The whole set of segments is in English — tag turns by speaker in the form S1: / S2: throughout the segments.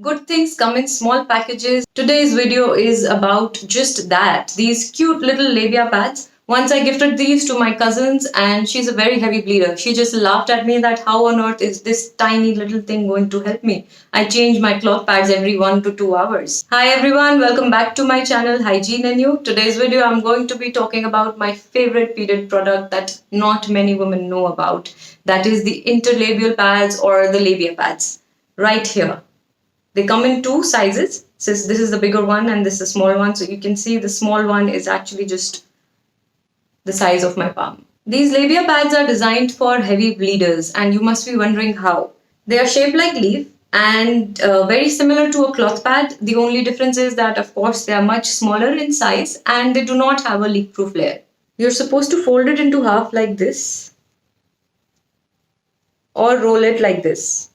S1: Good things come in small packages. Today's video is about just that. These cute little labia pads. Once I gifted these to my cousins and she's a very heavy bleeder. She just laughed at me that how on earth is this tiny little thing going to help me? I change my cloth pads every 1 to 2 hours. Hi everyone, welcome back to my channel Hygiene and You. Today's video I'm going to be talking about my favorite period product that not many women know about. That is the interlabial pads or the labia pads. Right here. They come in two sizes. Since this is the bigger one and this is the small one, so you can see the small one is actually just the size of my palm. These labia pads are designed for heavy bleeders, and you must be wondering how. They are shaped like leaf and very similar to a cloth pad. The only difference is that, of course, they are much smaller in size and they do not have a leak-proof layer. You're supposed to fold it into half like this or roll it like this.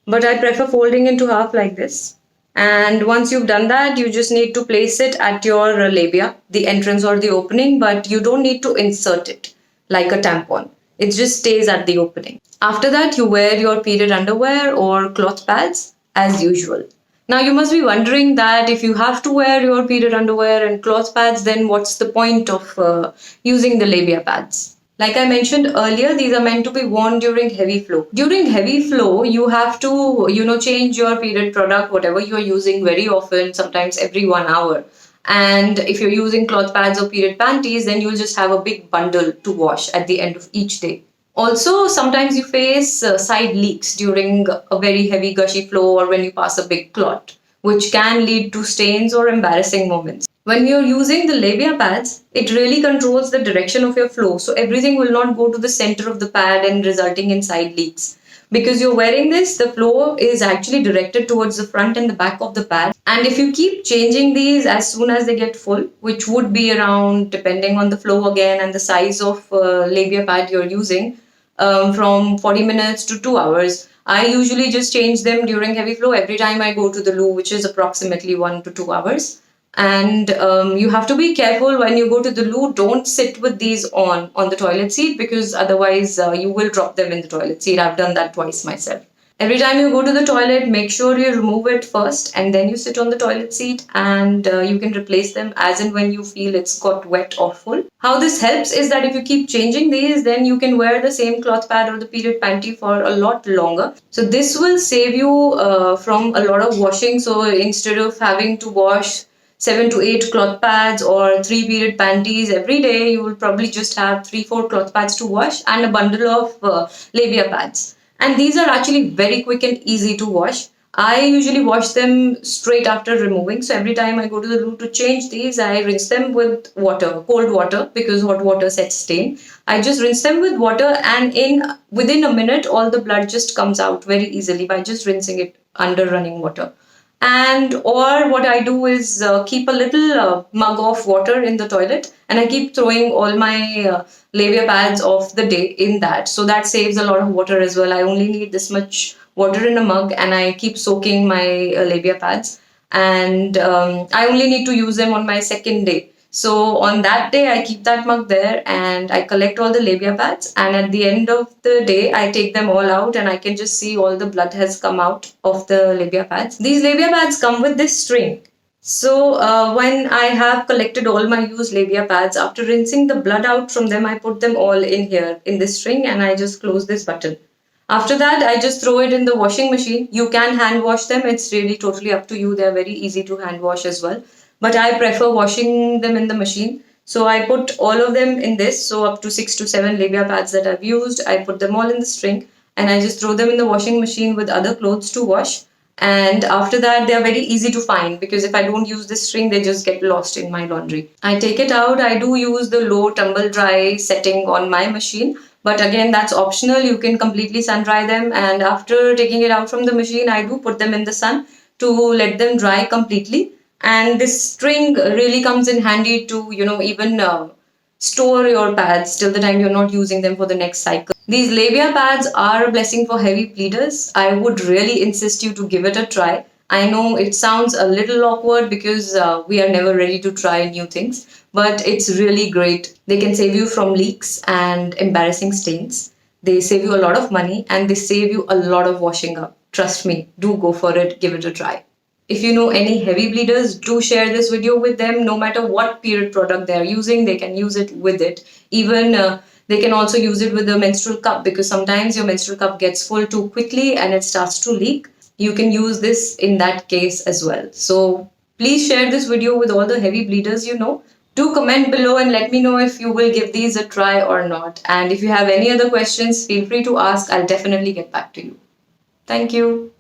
S1: But I prefer folding into half like this. And once you've done that, you just need to place it at your labia, the entrance or the opening, but you don't need to insert it like a tampon. It just stays at the opening. After that, you wear your period underwear or cloth pads as usual. Now, you must be wondering that if you have to wear your period underwear and cloth pads, then what's the point of using the labia pads? Like I mentioned earlier, these are meant to be worn during heavy flow. During heavy flow, you have to, change your period product, whatever you're using very often, sometimes every 1 hour. And if you're using cloth pads or period panties, then you'll just have a big bundle to wash at the end of each day. Also, sometimes you face side leaks during a very heavy gushy flow or when you pass a big clot, which can lead to stains or embarrassing moments. When you're using the labia pads, it really controls the direction of your flow, so everything will not go to the center of the pad and resulting in side leaks. Because you're wearing this, the flow is actually directed towards the front and the back of the pad. And if you keep changing these as soon as they get full, which would be around, depending on the flow again and the size of labia pad you're using, from 40 minutes to 2 hours. I usually just change them during heavy flow every time I go to the loo, which is approximately 1 to 2 hours. And you have to be careful when you go to the loo. Don't sit with these on the toilet seat because otherwise you will drop them in the toilet seat. I've done that twice myself. Every time you go to the toilet, make sure you remove it first and then you sit on the toilet seat, and you can replace them as and when you feel it's got wet or full. How this helps is that if you keep changing these, then you can wear the same cloth pad or the period panty for a lot longer. So this will save you from a lot of washing. So instead of having to wash 7 to 8 cloth pads or 3 period panties every day, you will probably just have 3-4 cloth pads to wash and a bundle of labia pads. And these are actually very quick and easy to wash. I usually wash them straight after removing. So every time I go to the loo to change these, I rinse them with water, cold water, because hot water sets stain. I just rinse them with water, and within a minute, all the blood just comes out very easily by just rinsing it under running water. And or what I do is keep a little mug of water in the toilet, and I keep throwing all my labia pads of the day in that, so that saves a lot of water as well. I only need this much water in a mug and I keep soaking my labia pads, and I only need to use them on my second day. So on that day, I keep that mug there and I collect all the labia pads. And at the end of the day, I take them all out and I can just see all the blood has come out of the labia pads. These labia pads come with this string. So when I have collected all my used labia pads, after rinsing the blood out from them, I put them all in here in this string and I just close this button. After that, I just throw it in the washing machine. You can hand wash them. It's really totally up to you. They're very easy to hand wash as well. But I prefer washing them in the machine. So I put all of them in this. So up to 6 to 7 labia pads that I've used, I put them all in the string and I just throw them in the washing machine with other clothes to wash. And after that, they are very easy to find because if I don't use this string, they just get lost in my laundry. I take it out. I do use the low tumble dry setting on my machine. But again, that's optional. You can completely sun dry them. And after taking it out from the machine, I do put them in the sun to let them dry completely. And this string really comes in handy to, even store your pads till the time you're not using them for the next cycle. These labia pads are a blessing for heavy pleaters. I would really insist you to give it a try. I know it sounds a little awkward because we are never ready to try new things, but it's really great. They can save you from leaks and embarrassing stains. They save you a lot of money and they save you a lot of washing up. Trust me, do go for it, give it a try. If you know any heavy bleeders, do share this video with them. No matter what period product they are using, they can use it with it. Even they can also use it with the menstrual cup, because sometimes your menstrual cup gets full too quickly and it starts to leak. You can use this in that case as well. So please share this video with all the heavy bleeders you know. Do comment below and let me know if you will give these a try or not. And if you have any other questions, feel free to ask. I'll definitely get back to you. Thank you.